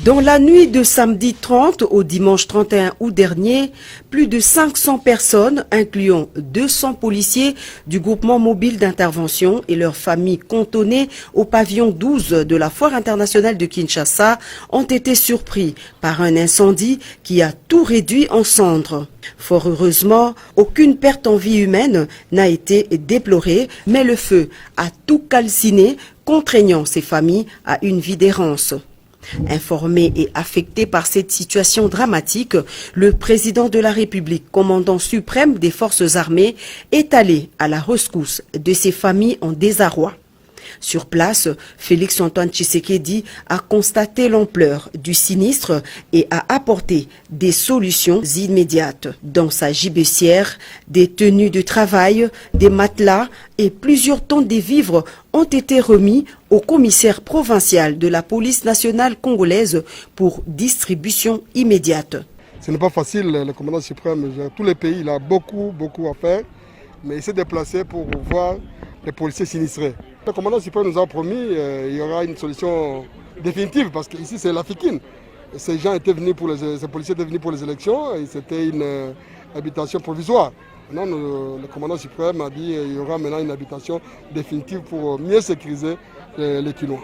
Dans la nuit de samedi 30 au dimanche 31 août dernier, plus de 500 personnes, incluant 200 policiers du groupement mobile d'intervention et leurs familles cantonnées au pavillon 12 de la Foire internationale de Kinshasa, ont été surpris par un incendie qui a tout réduit en cendres. Fort heureusement, aucune perte en vie humaine n'a été déplorée, mais le feu a tout calciné, contraignant ces familles à une vie d'errance. Informé et affecté par cette situation dramatique, le président de la République, commandant suprême des forces armées, est allé à la rescousse de ces familles en désarroi. Sur place, Félix Antoine Tshisekedi a constaté l'ampleur du sinistre et a apporté des solutions immédiates. Dans sa gibecière, des tenues de travail, des matelas et plusieurs tonnes de vivres ont été remis au commissaire provincial de la police nationale congolaise pour distribution immédiate. Ce n'est pas facile, le commandant suprême, tous les pays, il a beaucoup à faire, mais il s'est déplacé pour voir les policiers sinistrés. Le commandant suprême nous a promis qu'il y aura une solution définitive parce qu'ici c'est l'Africaine. Ces gens étaient venus ces policiers étaient venus pour les élections et c'était une habitation provisoire. Maintenant, le commandant suprême a dit qu'il y aura maintenant une habitation définitive pour mieux sécuriser les Kinois.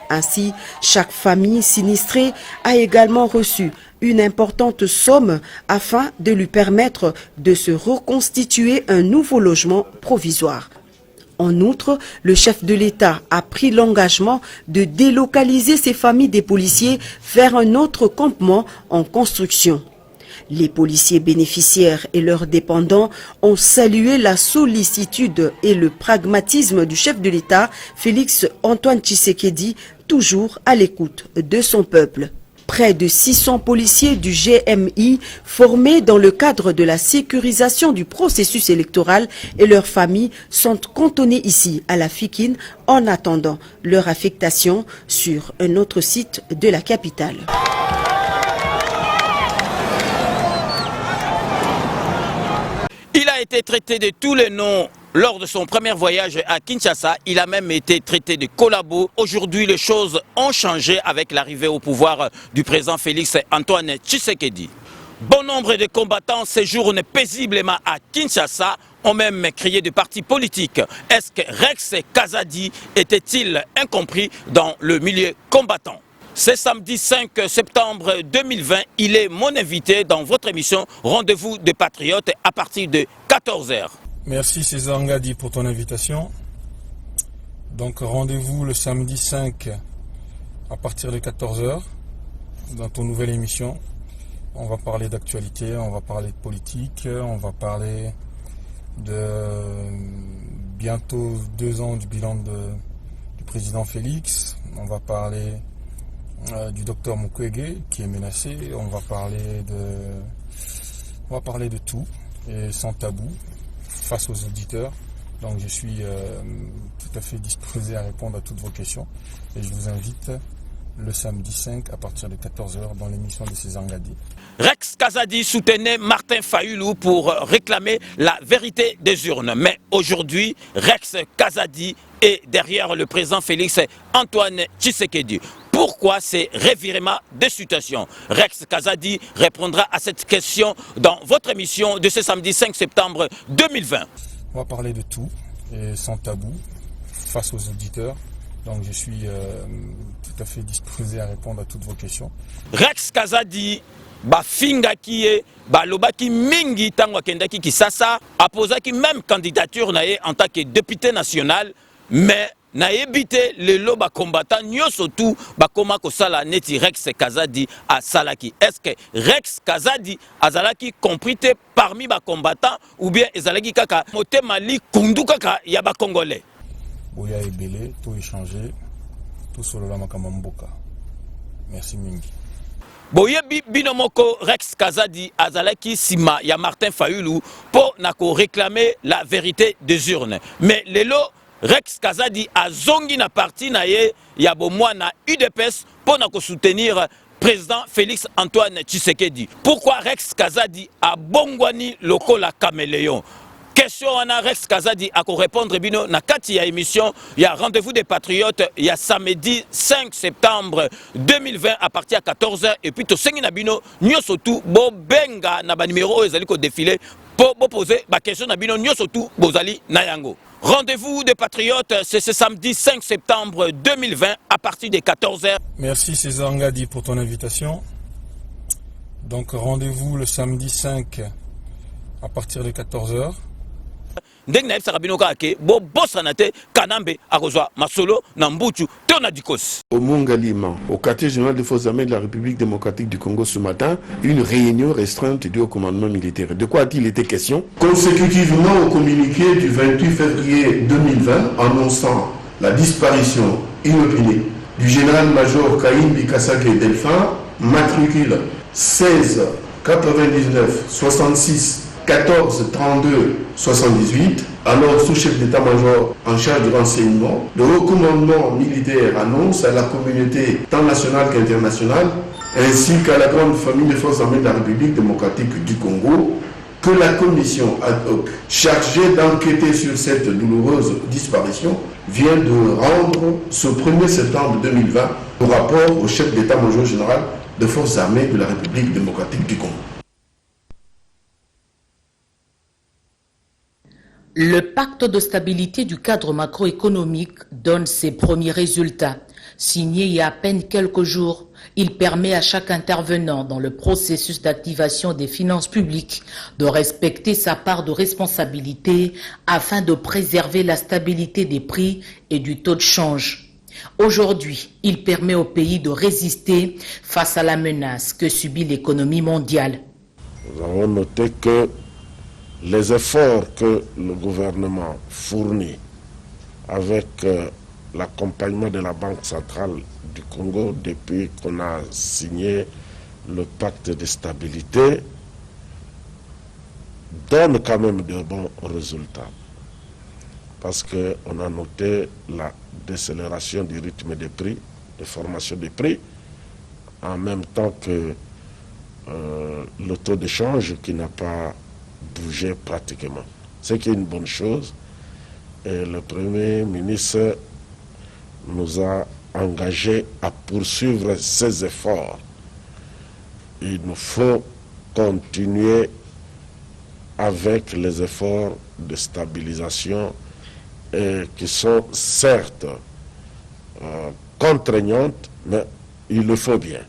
Ainsi, chaque famille sinistrée a également reçu une importante somme afin de lui permettre de se reconstituer un nouveau logement provisoire. En outre, le chef de l'État a pris l'engagement de délocaliser ces familles des policiers vers un autre campement en construction. Les policiers bénéficiaires et leurs dépendants ont salué la sollicitude et le pragmatisme du chef de l'État, Félix Antoine Tshisekedi, toujours à l'écoute de son peuple. Près de 600 policiers du GMI formés dans le cadre de la sécurisation du processus électoral et leurs familles sont cantonnés ici à la Fikine en attendant leur affectation sur un autre site de la capitale. Il a été traité de tous les noms lors de son premier voyage à Kinshasa. Il a même été traité de collabo. Aujourd'hui, les choses ont changé avec l'arrivée au pouvoir du président Félix Antoine Tshisekedi. Bon nombre de combattants séjournent paisiblement à Kinshasa, ont même crié de partis politiques. Est-ce que Rex Kazadi était-il incompris dans le milieu combattant? C'est samedi 5 septembre 2020, il est mon invité dans votre émission Rendez-vous des Patriotes à partir de 14h. Merci César Ngadi pour ton invitation. Donc rendez-vous le samedi 5 à partir de 14h dans ton nouvelle émission. On va parler d'actualité, on va parler de politique, on va parler de bientôt 2 ans du bilan du président Félix. On va parler du docteur Mukwege qui est menacé. On va parler de tout et sans tabou face aux auditeurs. Donc je suis tout à fait disposé à répondre à toutes vos questions et je vous invite le samedi 5 à partir de 14h dans l'émission de César Ngadi. Rex Kazadi soutenait Martin Fayulu pour réclamer la vérité des urnes. Mais aujourd'hui, Rex Kazadi est derrière le président Félix Antoine Tshisekedi. Pourquoi ces revirements de situation? Rex Kazadi répondra à cette question dans votre émission de ce samedi 5 septembre 2020. On va parler de tout et sans tabou face aux auditeurs. Donc je suis tout à fait disposé à répondre à toutes vos questions. Rex Kazadi bafingaki ye balobaki mingi tango akendaki Kisasa aposaki même candidature na ye en tant que député national, mais na ebité lelo ba combattant nyoso tout bakoma kosala neti Rex Kazadi a salaki. Est-ce que Rex Kazadi azalaki compris parmi ba combattants ou bien ezalaki kaka motema li kundu kaka ya ba congolais? Boya ebele tout échanger tout solola makama mboka. Merci mingi. Boyebi binomoko Rex Kazadi azalaki sima ya Martin Fayulu pour nako réclamer la vérité des urnes. Mais lelo Rex Kazadi a zongi na parti na ye ya bomwana UDPS pour nako soutenir président Félix Antoine Tshisekedi. Pourquoi Rex Kazadi a bongwani lokola caméléon? Question wana Rex Kazadi à répondre bino na kati ya émission il y a rendez-vous des patriotes il y a samedi 5 septembre 2020 à partir de 14h et puis to sengi na bino nyoso tout bo benga na ba numéro ezali ko défiler pour poser ba question na bino nyoso tout bozali na yango. Rendez-vous des patriotes c'est ce samedi 5 septembre 2020 à partir de 14h. Merci César Ngadi pour ton invitation. Donc rendez-vous le samedi 5 à partir de 14h. Ndenge na ebisa bino kake bo bosana te kanambe akozwa masolo na mbuchu te na dikos. Au Mungalima, au quartier général des forces armées de la République démocratique du Congo ce matin, une réunion restreinte due au commandement militaire. De quoi a-t-il été question? Consécutivement au communiqué du 28 février 2020 annonçant la disparition inopinée du général-major Caïn Bikasake Delphin, matricule 16 99 66 14 32 78, alors sous-chef d'état-major en charge du renseignement, le haut commandement militaire annonce à la communauté tant nationale qu'internationale, ainsi qu'à la grande famille des forces armées de la République démocratique du Congo, que la commission ad hoc chargée d'enquêter sur cette douloureuse disparition vient de rendre ce 1er septembre 2020 le rapport au chef d'état-major général des forces armées de la République démocratique du Congo. Le pacte de stabilité du cadre macroéconomique donne ses premiers résultats. Signé il y a à peine quelques jours, il permet à chaque intervenant dans le processus d'activation des finances publiques de respecter sa part de responsabilité afin de préserver la stabilité des prix et du taux de change. Aujourd'hui, il permet au pays de résister face à la menace que subit l'économie mondiale. Nous avons noté que les efforts que le gouvernement fournit avec l'accompagnement de la Banque centrale du Congo depuis qu'on a signé le pacte de stabilité donnent quand même de bons résultats. Parce qu'on a noté la décélération du rythme des prix, de formation des prix, en même temps que le taux de change qui n'a pas bougé pratiquement. C'est qui est une bonne chose. Et le Premier ministre nous a engagés à poursuivre ces efforts. Il nous faut continuer avec les efforts de stabilisation qui sont certes contraignantes, mais il le faut bien.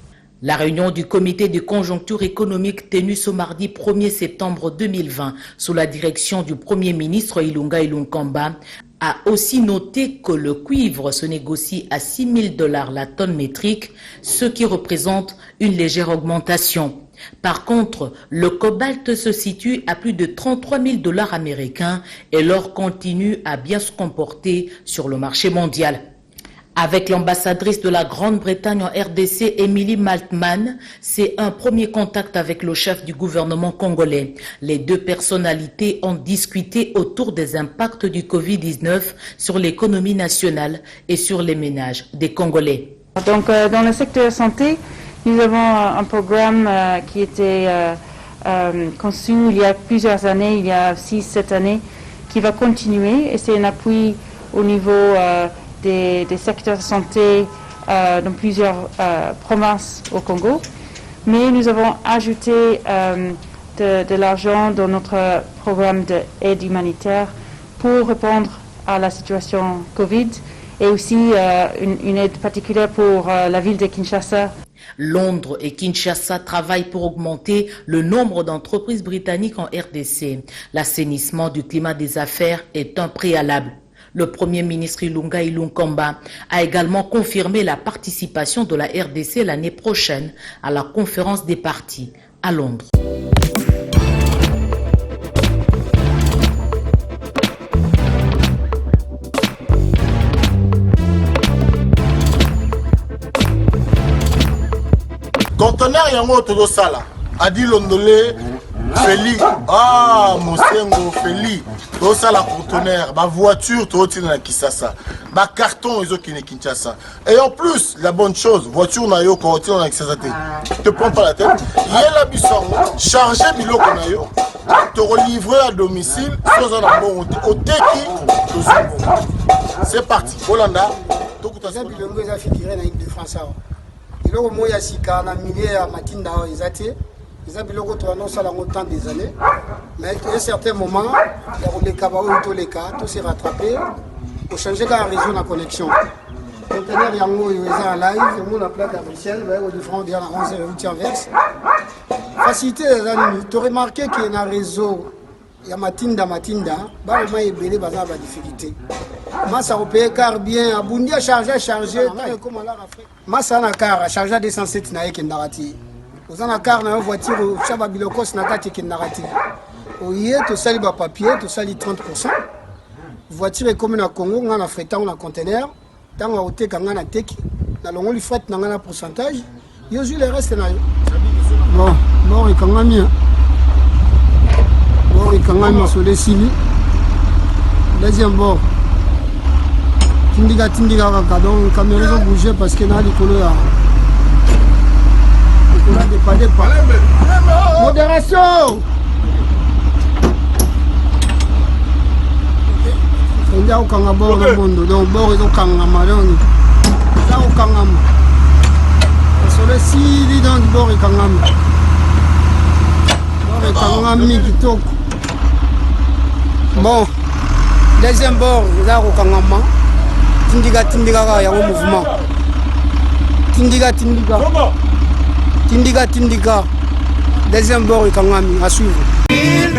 La réunion du comité de conjoncture économique tenue ce mardi 1er septembre 2020 sous la direction du Premier ministre Ilunga Ilunkamba a aussi noté que le cuivre se négocie à $6 000 la tonne métrique, ce qui représente une légère augmentation. Par contre, le cobalt se situe à plus de $33 000 américains et l'or continue à bien se comporter sur le marché mondial. Avec l'ambassadrice de la Grande-Bretagne en RDC, Emily Maltman, c'est un premier contact avec le chef du gouvernement congolais. Les deux personnalités ont discuté autour des impacts du Covid-19 sur l'économie nationale et sur les ménages des Congolais. Donc, dans le secteur santé, nous avons un programme qui était conçu il y a plusieurs années, il y a 6-7 années, qui va continuer et c'est un appui au niveau des secteurs de santé dans plusieurs provinces au Congo. Mais nous avons ajouté de l'argent dans notre programme d'aide humanitaire pour répondre à la situation Covid et aussi une aide particulière pour la ville de Kinshasa. Londres et Kinshasa travaillent pour augmenter le nombre d'entreprises britanniques en RDC. L'assainissement du climat des affaires est un préalable. Le Premier ministre Ilunga Ilunkamba a également confirmé la participation de la RDC l'année prochaine à la conférence des partis à Londres. Conteneur yango tozosala adi londolé Feli, ah, Mosengo, Feli, tout ça la conteneur, ma voiture, tout ça na Kisasa, ma carton, ils ont qui Kinshasa. Et en plus, la bonne chose, voiture na yo, quand on a Kisasa, te prends pas la tête. Il y a la buisson, charger bilo qu'on a yo, te relivrer à domicile, sans un bon au teki, c'est parti. Holanda, tout ça. Bilongo za figuré na équipe de France. Bilongo moya sika na milieu à Matinda ezate. Ils ont biloko to annonce à longtemps des années. Mais à un certain moment, les cabao tous les cas, tout s'est rattrapé. Pour changer la réseau de connexion. Conteneur yango ils sont en live, on a plaque à Bruxelles, au différent de la 11 verse. Facilité les amis, tu as remarqué qu'il y a un réseau. Il y a Matinda, bah au moins il y a des difficultés. Massa européen car bien, Abundi a chargé. Massa na car a chargé 207 na yeke narati. Vous avez un car na voiture, chaba bilokos na kati yeke narati. Oye to sali ba papier, to sali 30%. Voiture est comme na Congo, on a fret on a conteneur, tant on a nga na teki, na longo li fret na nga na pourcentage. Yo ju le reste na yo. Bon et quand même et quand même sur les civils. Deuxième bord. Tindiga kaka donc caméra ont bougé parce que na likolo ya. On a dépadé pas. Modération. On a au kanga bord le monde donc bord ils ont kanga malon. Là au kanga. Sur les civils donc bord et kanga. Bord et kanga mi kitoko. Bon, deuxième bord, là au Kangama, Tindiga il y a un mouvement. Tindiga, deuxième bord, Kangami, à suivre. Il